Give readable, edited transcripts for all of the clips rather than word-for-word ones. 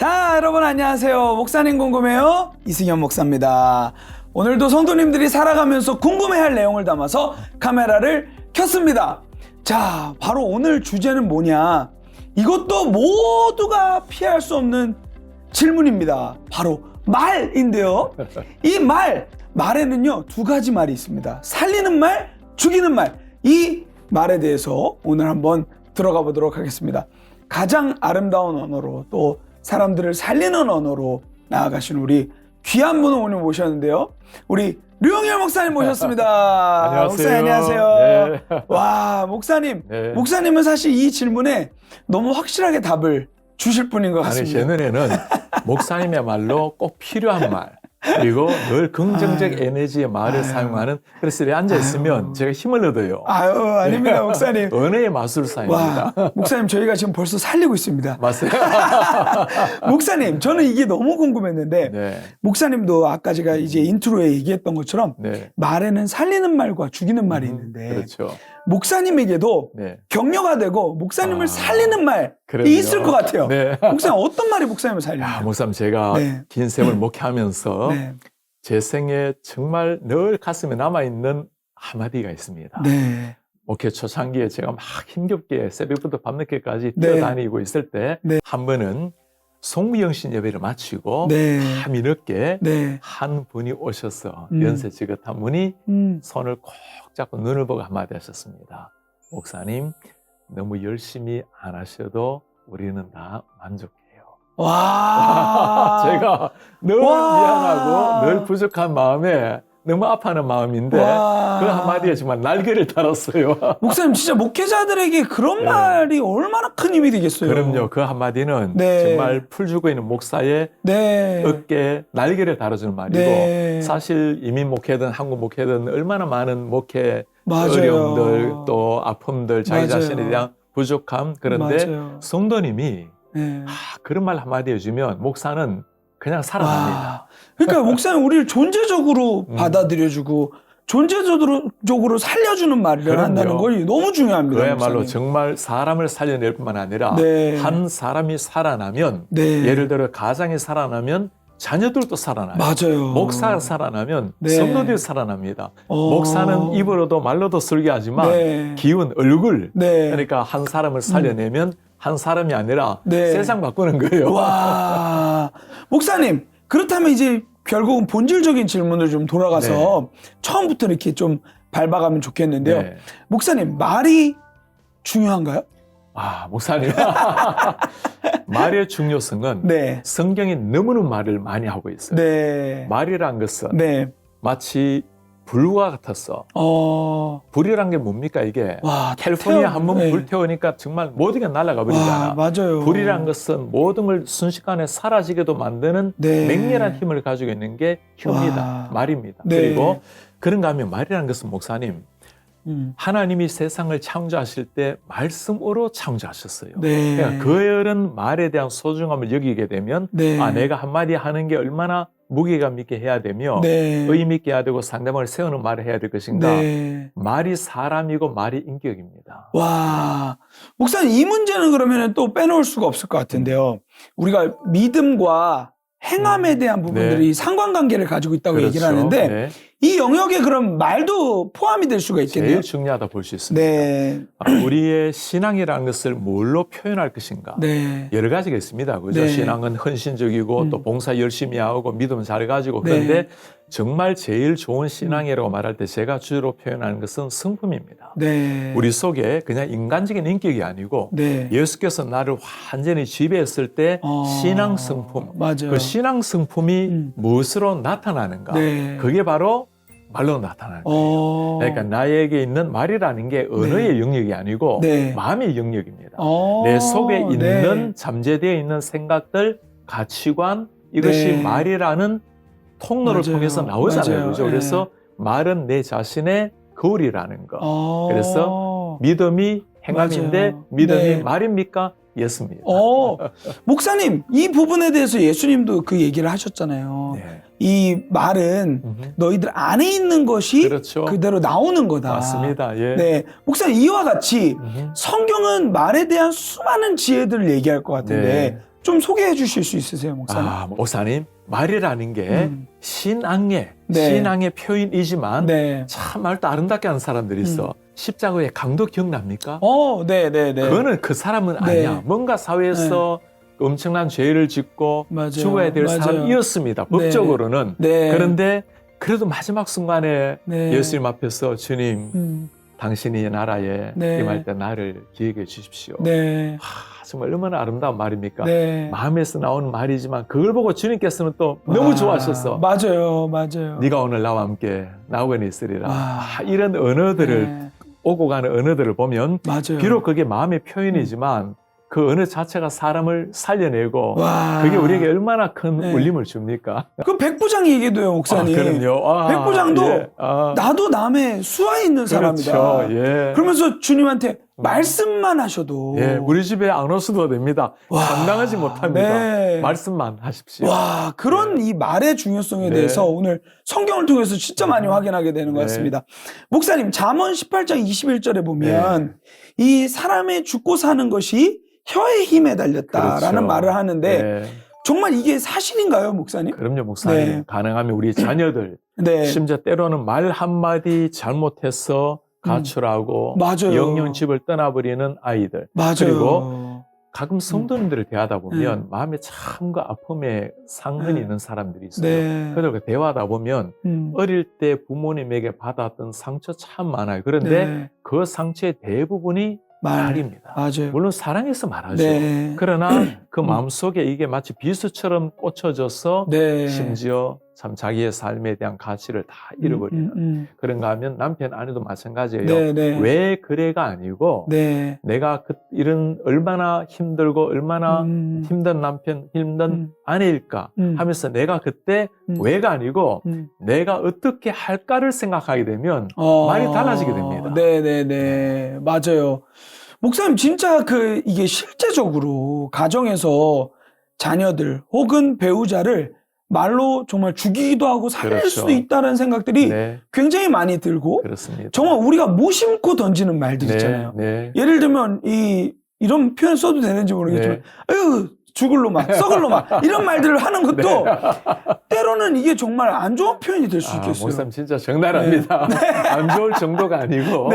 자, 여러분 안녕하세요. 목사님 궁금해요? 이승현 목사입니다. 오늘도 성도님들이 살아가면서 궁금해할 내용을 담아서 카메라를 켰습니다. 자, 바로 오늘 주제는 뭐냐? 이것도 모두가 피할 수 없는 질문입니다. 바로 말인데요. 이 말에는요, 두 가지 말이 있습니다. 살리는 말, 죽이는 말. 이 말에 대해서 오늘 한번 들어가 보도록 하겠습니다. 가장 아름다운 언어로 또 사람들을 살리는 언어로 나아가신 우리 귀한 분을 오늘 모셨는데요. 우리 류영열 목사님 모셨습니다. 안녕하세요. 목사님 안녕하세요. 네. 와, 목사님. 네. 목사님은 사실 이 질문에 너무 확실하게 답을 주실 분인 것 아니, 같습니다. 제 눈에는 목사님의 말로 꼭 필요한 말, 그리고 늘 긍정적 에너지의 말을 사용하는, 그래서 이렇게 앉아있으면 제가 힘을 얻어요. 아유, 아닙니다, 목사님. 은혜의 마술사입니다. 와, 목사님, 저희가 지금 벌써 살리고 있습니다. 맞아요. 목사님, 저는 이게 너무 궁금했는데, 네. 목사님도 아까 제가 이제 인트로에 얘기했던 것처럼, 네. 말에는 살리는 말과 죽이는 말이 있는데, 그렇죠. 목사님에게도 네. 격려가 되고, 목사님을 살리는 말이 그럼요. 있을 것 같아요. 네. 목사님, 어떤 말이 목사님을 살리나요? 목사님, 제가 네. 긴 세월 목회하면서 네. 제 생에 정말 늘 가슴에 남아있는 한마디가 있습니다. 네. 목회 초창기에 제가 막 힘겹게 새벽부터 밤늦게까지 네. 뛰어다니고 있을 때 한 번은 송구영신 예배를 마치고 네. 밤이 늦게 네. 한 분이 오셔서 연세 지긋한 분이 손을 꼭 잡고 눈을 보고 한마디 하셨습니다. 목사님, 너무 열심히 안 하셔도 우리는 다 만족해요. 와. 제가 늘 미안하고 늘 부족한 마음에 너무 아파하는 마음인데 그 한마디에 정말 날개를 달았어요. 목사님, 진짜 목회자들에게 그런 말이 얼마나 큰 힘이 되겠어요. 그럼요. 그 한마디는 정말 풀주고 있는 목사의 어깨에 날개를 달아주는 말이고 사실 이민 목회든 한국 목회든 얼마나 많은 목회 어려움들 또 아픔들 자기 자신에 대한 부족함 그런데 성도님이 그런 말 한마디 해주면 목사는 그냥 살아납니다. 그러니까 목사님 우리를 존재적으로 받아들여주고 존재적으로 살려주는 말을 한다는 걸 너무 중요합니다. 그야말로 목사님. 정말 사람을 살려낼 뿐만 아니라 한 사람이 살아나면 예를 들어 가정이 살아나면 자녀들도 살아나요. 맞아요. 목사가 살아나면 성도들이 살아납니다. 목사는 입으로도 말로도 설교하지만 기운, 얼굴 그러니까 한 사람을 살려내면 한 사람이 아니라 세상 바꾸는 거예요. 와, 목사님 그렇다면 이제 결국은 본질적인 질문을 좀 돌아가서 처음부터 이렇게 좀 밟아가면 좋겠는데요. 목사님 말이 중요한가요? 목사님 말의 중요성은 성경이 너무나 말을 많이 하고 있어요. 말이란 것은 마치 불과 같았어. 불이란 게 뭡니까 이게? 캘리포니아 한번 불태우니까 정말 모든 게 날아가 버리잖아. 맞아요. 불이란 것은 모든 걸 순식간에 사라지게도 만드는 맹렬한 힘을 가지고 있는 게 혀입니다. 말입니다. 그리고 그런가 하면 말이란 것은 목사님 하나님이 세상을 창조하실 때 말씀으로 창조하셨어요. 그러니까 그런 말에 대한 소중함을 여기게 되면 내가 한마디 하는 게 얼마나 무게감 있게 해야 되며 의미 있게 해야 되고 상대방을 세우는 말을 해야 될 것인가. 말이 사람이고 말이 인격입니다. 와, 목사님 이 문제는 그러면 또 빼놓을 수가 없을 것 같은데요. 우리가 믿음과 행함에 대한 부분들이 상관관계를 가지고 있다고 얘기를 하는데 이 영역에 그럼 말도 포함이 될 수가 있겠네요. 제일 중요하다 볼 수 있습니다. 우리의 신앙이라는 것을 뭘로 표현할 것인가. 여러 가지가 있습니다. 그죠? 신앙은 헌신적이고 또 봉사 열심히 하고 믿음 잘 가지고 그런데 정말 제일 좋은 신앙이라고 말할 때 제가 주로 표현하는 것은 성품입니다. 우리 속에 그냥 인간적인 인격이 아니고 예수께서 나를 완전히 지배했을 때 신앙 성품, 그 신앙 성품이 무엇으로 나타나는가. 그게 바로 말로 나타나는 거예요. 그러니까 나에게 있는 말이라는 게 언어의 영역이 아니고 마음의 영역입니다. 내 속에 있는 잠재되어 있는 생각들, 가치관 이것이 말이라는 통로를 통해서 나오잖아요. 그죠? 그래서 말은 내 자신의 거울이라는 거. 그래서 믿음이 행함인데 믿음이 말입니까? 예수입니다. 목사님, 이 부분에 대해서 예수님도 그 얘기를 하셨잖아요. 이 말은 너희들 안에 있는 것이 그대로 나오는 거다. 맞습니다. 목사님, 이와 같이 성경은 말에 대한 수많은 지혜들을 얘기할 것 같은데 좀 소개해 주실 수 있으세요, 목사님? 목사님, 말이라는 게 신앙의 표현이지만 네. 참 말도 아름답게 하는 사람들이 있어. 십자가의 강도 기억납니까? 네네네. 그거는 그 사람은 아니야. 뭔가 사회에서 엄청난 죄를 짓고 죽어야 될 사람이었습니다. 법적으로는. 그런데 그래도 마지막 순간에 예수님 앞에서 주님, 당신이 나라에 임할 때 나를 기억해 주십시오. 정말 얼마나 아름다운 말입니까? 마음에서 나오는 말이지만 그걸 보고 주님께서는 또 너무 좋아하셨어. 맞아요. 네가 오늘 나와 함께 나오게 있으리라. 이런 언어들을 오고 가는 언어들을 보면 비록 그게 마음의 표현이지만 그 언어 자체가 사람을 살려내고 그게 우리에게 얼마나 큰 울림을 줍니까? 그 백부장 얘기도요, 목사님. 그럼요. 백부장도 나도 남의 수하에 있는 사람이다. 그러면서 주님한테 말씀만 하셔도 우리 집에 안 오셔도 됩니다. 감당하지 못합니다. 말씀만 하십시오. 그런 이 말의 중요성에 대해서 오늘 성경을 통해서 진짜 많이 확인하게 되는 것 같습니다. 목사님, 잠언 18장 21절에 보면 이 사람의 죽고 사는 것이 혀의 힘에 달렸다라는 말을 하는데 정말 이게 사실인가요, 목사님? 그럼요, 목사님. 가능하면 우리 자녀들 심지어 때로는 말 한마디 잘못해서 가출하고 영영집을 떠나버리는 아이들. 그리고 가끔 성도님들을 대하다 보면 마음에 참과 아픔에 상흔이 있는 사람들이 있어요. 그들과 대화하다 보면 어릴 때 부모님에게 받았던 상처 참 많아요. 그런데 그 상처의 대부분이 말입니다. 물론 사랑해서 말하죠. 그러나 그 마음속에 이게 마치 비수처럼 꽂혀져서 심지어 참 자기의 삶에 대한 가치를 다 잃어버리는 그런가 하면 남편 아내도 마찬가지예요. 왜 그래가 아니고 내가 이런 얼마나 힘들고 얼마나 힘든 남편, 힘든 아내일까 하면서 내가 그때 왜가 아니고 내가 어떻게 할까를 생각하게 되면 말이 달라지게 됩니다. 맞아요. 목사님, 진짜 이게 실제적으로 가정에서 자녀들 혹은 배우자를 말로 정말 죽이기도 하고 살릴 수도 있다는 생각들이 굉장히 많이 들고 정말 우리가 무심코 던지는 말들 있잖아요. 예를 들면 이런 표현 써도 되는지 모르겠지만 아유 죽을 놈아, 썩을 놈아 이런 말들을 하는 것도 때로는 이게 정말 안 좋은 표현이 될 수 있겠어요. 목사님 진짜 적나라합니다. 안 좋을 정도가 아니고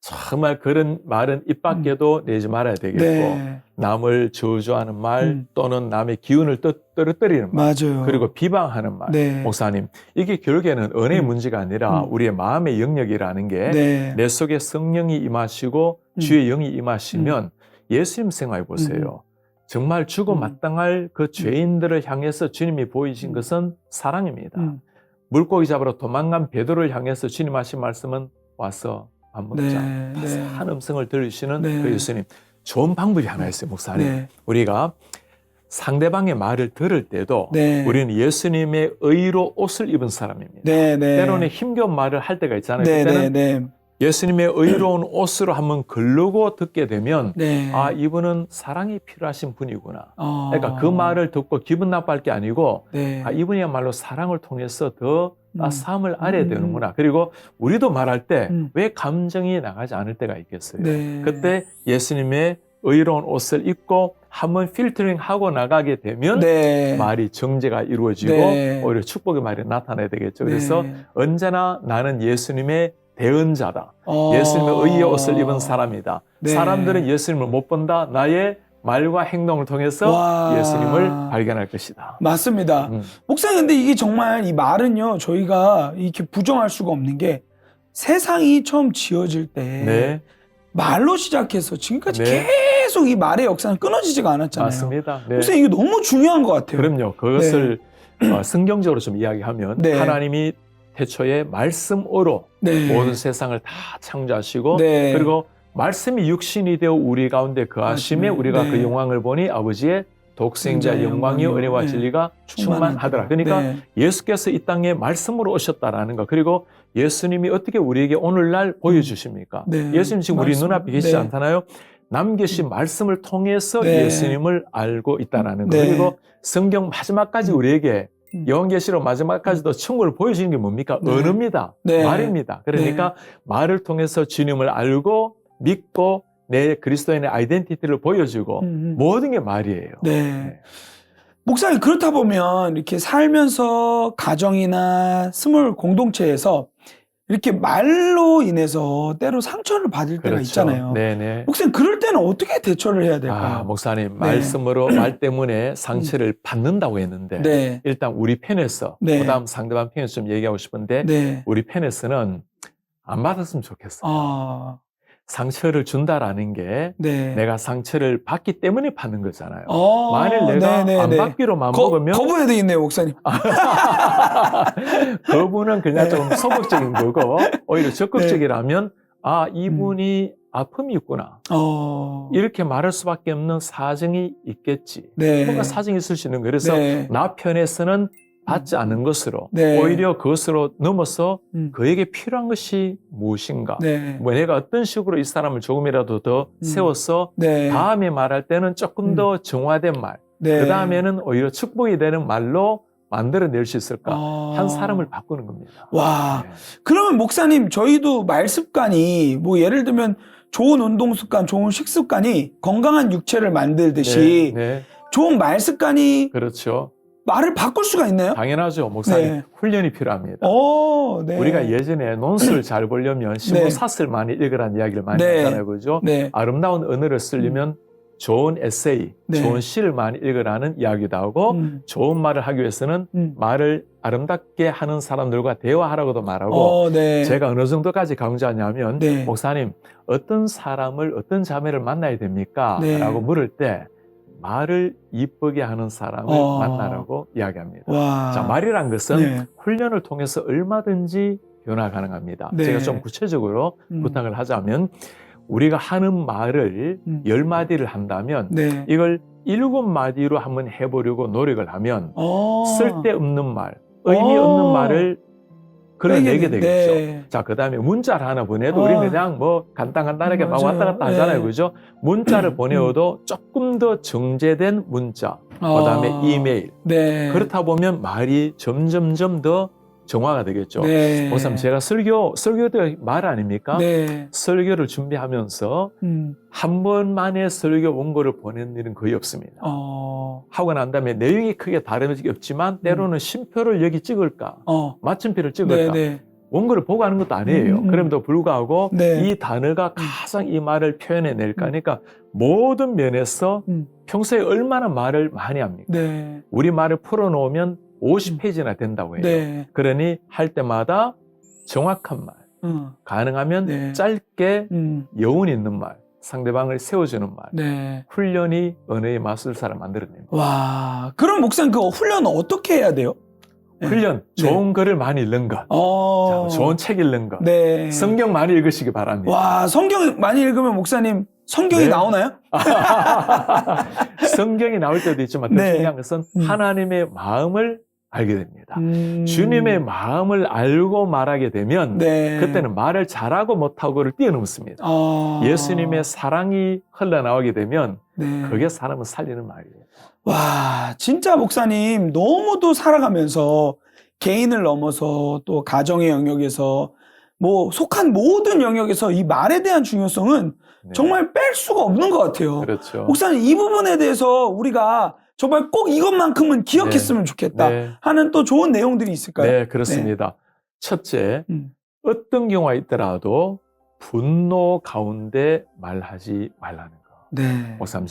정말 그런 말은 입 밖에도 내지 말아야 되겠고 남을 저주하는 말 또는 남의 기운을 떨어뜨리는 말 그리고 비방하는 말 목사님 이게 결국에는 언어의 문제가 아니라 우리의 마음의 영역이라는 게 내 속에 성령이 임하시고 주의 영이 임하시면 예수님 생각해 보세요. 정말 죽어 마땅할 그 죄인들을 향해서 주님이 보이신 것은 사랑입니다. 물고기 잡으러 도망간 베드로를 향해서 주님 하신 말씀은 와서 밥 먹자. 한 음성을 들으시는 그 예수님. 좋은 방법이 하나 있어요, 목사님. 우리가 상대방의 말을 들을 때도 우리는 예수님의 의로 옷을 입은 사람입니다. 때로는 힘겨운 말을 할 때가 있잖아요. 그때는 예수님의 의로운 옷으로 한번 걸르고 듣게 되면 이분은 사랑이 필요하신 분이구나. 그러니까 그 말을 듣고 기분 나빠할 게 아니고 이분이야말로 사랑을 통해서 더 싸움을 알아야 되는구나. 그리고 우리도 말할 때 왜 감정이 나가지 않을 때가 있겠어요. 그때 예수님의 의로운 옷을 입고 한번 필터링하고 나가게 되면 말이 정제가 이루어지고 오히려 축복의 말이 나타나야 되겠죠. 그래서 언제나 나는 예수님의 대언자다. 예수님의 의의 옷을 입은 사람이다. 사람들은 예수님을 못 본다. 나의 말과 행동을 통해서 예수님을 발견할 것이다. 맞습니다. 목사님, 근데 이게 정말 이 말은요, 저희가 이렇게 부정할 수가 없는 게 세상이 처음 지어질 때 말로 시작해서 지금까지 계속 이 말의 역사는 끊어지지가 않았잖아요. 맞습니다. 목사님, 이게 너무 중요한 것 같아요. 그럼요. 그것을 성경적으로 좀 이야기하면 하나님이 태초에 말씀으로 모든 세상을 다 창조하시고 그리고 말씀이 육신이 되어 우리 가운데 거하심에 우리가 그 영광을 보니 아버지의 독생자 영광이요 은혜와 진리가 충만하더라. 그러니까 예수께서 이 땅에 말씀으로 오셨다라는 거. 그리고 예수님이 어떻게 우리에게 오늘날 보여주십니까? 예수님 지금 우리 눈앞에 계시지 않잖아요. 남기신 말씀을 통해서 예수님을 알고 있다라는 거. 그리고 성경 마지막까지 우리에게 요한계시록 마지막까지도 천국을 보여주는 게 뭡니까? 언어입니다. 말입니다. 그러니까 말을 통해서 주님을 알고 믿고 내 그리스도인의 아이덴티티를 보여주고 모든 게 말이에요. 네. 네. 목사님, 그렇다 보면 이렇게 살면서 가정이나 스몰 공동체에서 이렇게 말로 인해서 때로 상처를 받을 때가 그렇죠. 있잖아요. 네네. 목사님, 그럴 때는 어떻게 대처를 해야 될까요? 목사님, 네. 말씀으로 말 때문에 상처를 받는다고 했는데 네. 일단 우리 편에서 네. 그다음 상대방 편에서 좀 얘기하고 싶은데 네. 우리 편에서는 안 받았으면 좋겠어요. 상처를 준다라는 게 네. 내가 상처를 받기 때문에 받는 거잖아요. 어, 만일 내가 네네네. 안 받기로 마음먹으면 거부해야 되겠네요, 목사님. 그분은 그냥 네. 좀 소극적인 거고 오히려 적극적이라면 이분이 아픔이 있구나. 이렇게 말할 수밖에 없는 사정이 있겠지. 네. 뭔가 사정이 있을 수 있는 거예요. 그래서 네. 나 편에서는 받지 않은 것으로 네. 오히려 그것으로 넘어서 그에게 필요한 것이 무엇인가. 네. 뭐 내가 어떤 식으로 이 사람을 조금이라도 더 세워서 네. 다음에 말할 때는 조금 더 정화된 말. 네. 그 다음에는 오히려 축복이 되는 말로 만들어낼 수 있을까. 한 사람을 바꾸는 겁니다. 와. 네. 그러면 목사님, 저희도 말 습관이 뭐 예를 들면 좋은 운동 습관, 좋은 식습관이 건강한 육체를 만들듯이 네. 좋은 말 습관이 그렇죠. 말을 바꿀 수가 있나요? 당연하죠. 목사님. 네. 훈련이 필요합니다. 네. 우리가 예전에 논술을 잘 보려면 시모사스를 많이 읽으라는 이야기를 많이 네. 하잖아요. 그죠? 네. 아름다운 언어를 쓰려면 좋은 에세이, 네. 좋은 시를 많이 읽으라는 이야기도 하고 좋은 말을 하기 위해서는 말을 아름답게 하는 사람들과 대화하라고도 말하고 네. 제가 어느 정도까지 강조하냐면 네. 목사님 어떤 사람을 어떤 자매를 만나야 됩니까? 네. 라고 물을 때 말을 이쁘게 하는 사람을 만나라고 이야기합니다. 와. 자, 말이란 것은 네. 훈련을 통해서 얼마든지 변화 가능합니다. 네. 제가 좀 구체적으로 부탁을 하자면 우리가 하는 말을 10마디를 한다면 네. 이걸 7마디로 한번 해보려고 노력을 하면 쓸데없는 말, 의미 없는 말을 걸어내게 되겠죠. 네. 자, 그 다음에 문자를 하나 보내도 우리는 그냥 뭐 간단하게 막 왔다 갔다 하잖아요. 네. 그죠? 문자를 보내어도 조금 더 정제된 문자, 그 다음에 이메일. 네. 그렇다 보면 말이 점점점 더 정화가 되겠죠. 네. 우선 제가 설교도 말 아닙니까? 네. 설교를 준비하면서 한 번만에 설교 원고를 보낸 일은 거의 없습니다. 하고 난 다음에 내용이 크게 다른 적이 없지만 때로는 쉼표를 여기 찍을까, 마침표를 찍을까, 네. 원고를 보고 하는 것도 아니에요. 그럼에도 불구하고 네. 이 단어가 가장 이 말을 표현해낼까 하니까 모든 면에서 평소에 얼마나 말을 많이 합니까? 네. 우리 말을 풀어놓으면 50페이지나 된다고 해요. 네. 그러니 할 때마다 정확한 말, 가능하면 네. 짧게 여운 있는 말, 상대방을 세워주는 말, 네. 훈련이 언어의 마술사를 만들어냅니다. 와, 그럼 목사님 그 훈련은 어떻게 해야 돼요? 훈련, 좋은 글을 많이 읽는 것, 자, 좋은 책 읽는 것, 네. 성경 많이 읽으시기 바랍니다. 와, 성경 많이 읽으면 목사님 성경이 네. 나오나요? 성경이 나올 때도 있지만 더 네. 중요한 것은 하나님의 마음을 알게 됩니다. 주님의 마음을 알고 말하게 되면 네. 그때는 말을 잘하고 못하고를 뛰어넘습니다. 예수님의 사랑이 흘러나오게 되면 네. 그게 사람을 살리는 말이에요. 와, 진짜 목사님 너무도 살아가면서 개인을 넘어서 또 가정의 영역에서 뭐 속한 모든 영역에서 이 말에 대한 중요성은 네. 정말 뺄 수가 없는 것 같아요. 그렇죠. 목사님 이 부분에 대해서 우리가 정말 꼭 이것만큼은 기억했으면 좋겠다 네. 하는 또 좋은 내용들이 있을까요? 네, 그렇습니다. 첫째, 어떤 경우가 있더라도 분노 가운데 말하지 말라는 거. 네. 목사님,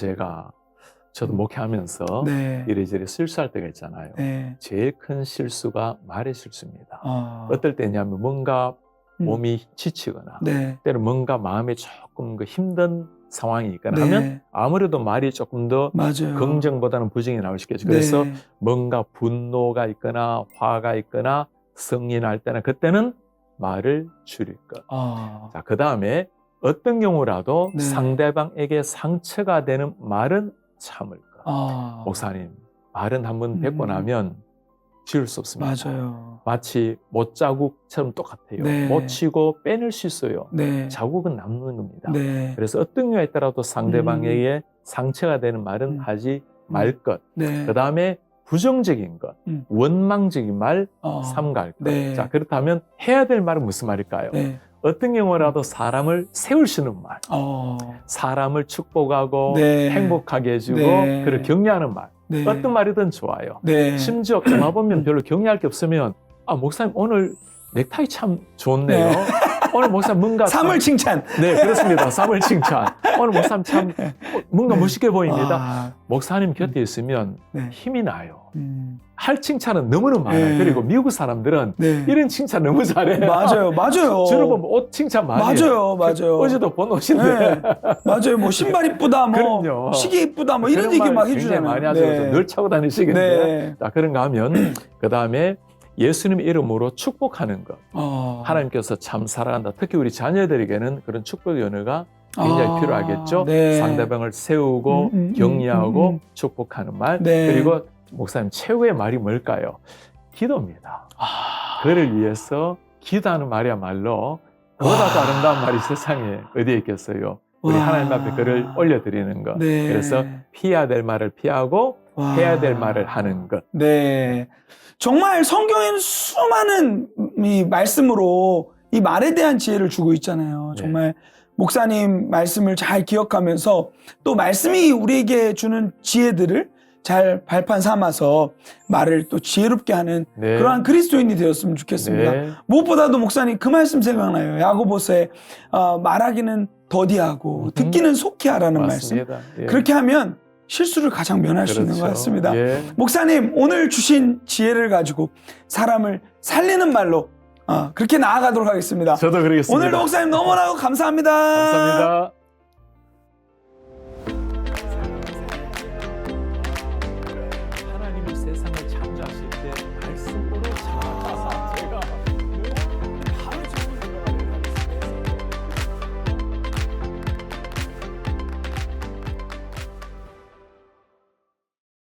저도 목회하면서 네. 이래저래 실수할 때가 있잖아요. 네. 제일 큰 실수가 말의 실수입니다. 어떨 어떨 때냐면 뭔가 몸이 지치거나 네. 때로 뭔가 마음에 조금 힘든 상황이 있거나 네. 하면 아무래도 말이 조금 더 맞아요. 긍정보다는 부정이 나올 수 있겠죠. 네. 그래서 뭔가 분노가 있거나 화가 있거나 성이 날 때는 그때는 말을 줄일 것. 자, 그 다음에 어떤 경우라도 네. 상대방에게 상처가 되는 말은 참을 것. 목사님, 말은 한번 뱉고 나면 지울 수 없습니다. 맞아요. 마치 못자국처럼 똑같아요. 네. 못 치고 빼낼 수 있어요. 네. 자국은 남는 겁니다. 네. 그래서 어떤 경우에 따라도 상대방에게 상처가 되는 말은 하지 말 것. 네. 그 다음에 부정적인 것, 원망적인 말 삼가할 것. 네. 자, 그렇다면 해야 될 말은 무슨 말일까요? 네. 어떤 경우라도 사람을 세우시는 말, 사람을 축복하고 네. 행복하게 해주고 네. 그를 격려하는 말, 네. 어떤 말이든 좋아요. 네. 심지어 가만보면 별로 격려할 게 없으면 목사님 오늘 넥타이 참 좋네요. 네. 오늘 목사님 뭔가 삼을 칭찬. 네, 그렇습니다. 삼을 칭찬. 오늘 목사님 참 뭔가 네. 멋있게 보입니다. 목사님 곁에 있으면 네. 힘이 나요. 할 칭찬은 너무나 많아요. 네. 그리고 미국 사람들은 네. 이런 칭찬 너무 잘해요. 맞아요. 주로 보면 옷 칭찬 많이 해요. 맞아요. 어제도 본 옷인데. 네. 맞아요. 뭐 신발 이쁘다, 뭐 그럼요. 시계 이쁘다, 뭐 이런 그런 얘기 말 막 굉장히 해주잖아요. 많이 하시고 네. 늘 차고 다니시겠는데. 네. 자, 그런가 하면 그 다음에 예수님 이름으로 축복하는 것. 하나님께서 참 사랑한다. 특히 우리 자녀들에게는 그런 축복의 언어가 굉장히 필요하겠죠. 네. 상대방을 세우고 격려하고 축복하는 말. 네. 그리고 목사님 최후의 말이 뭘까요? 기도입니다. 그를 위해서 기도하는 말이야말로 그보다 더 아름다운 말이 세상에 어디에 있겠어요. 우리 하나님 앞에 그를 올려드리는 것. 네. 그래서 피해야 될 말을 피하고 해야 될 말을 하는 것. 네. 정말 성경에는 수많은 이 말씀으로 이 말에 대한 지혜를 주고 있잖아요. 네. 정말 목사님 말씀을 잘 기억하면서 또 말씀이 우리에게 주는 지혜들을 잘 발판 삼아서 말을 또 지혜롭게 하는 네. 그러한 그리스도인이 되었으면 좋겠습니다. 네. 무엇보다도 목사님 그 말씀 생각나요. 야고보서에 말하기는 더디하고 듣기는 속히 하라는 맞습니다. 말씀. 예. 그렇게 하면 실수를 가장 면할 수 있는 것 같습니다. 예. 목사님 오늘 주신 지혜를 가지고 사람을 살리는 말로 그렇게 나아가도록 하겠습니다. 저도 그러겠습니다. 오늘도 목사님 너무나 감사합니다. 감사합니다.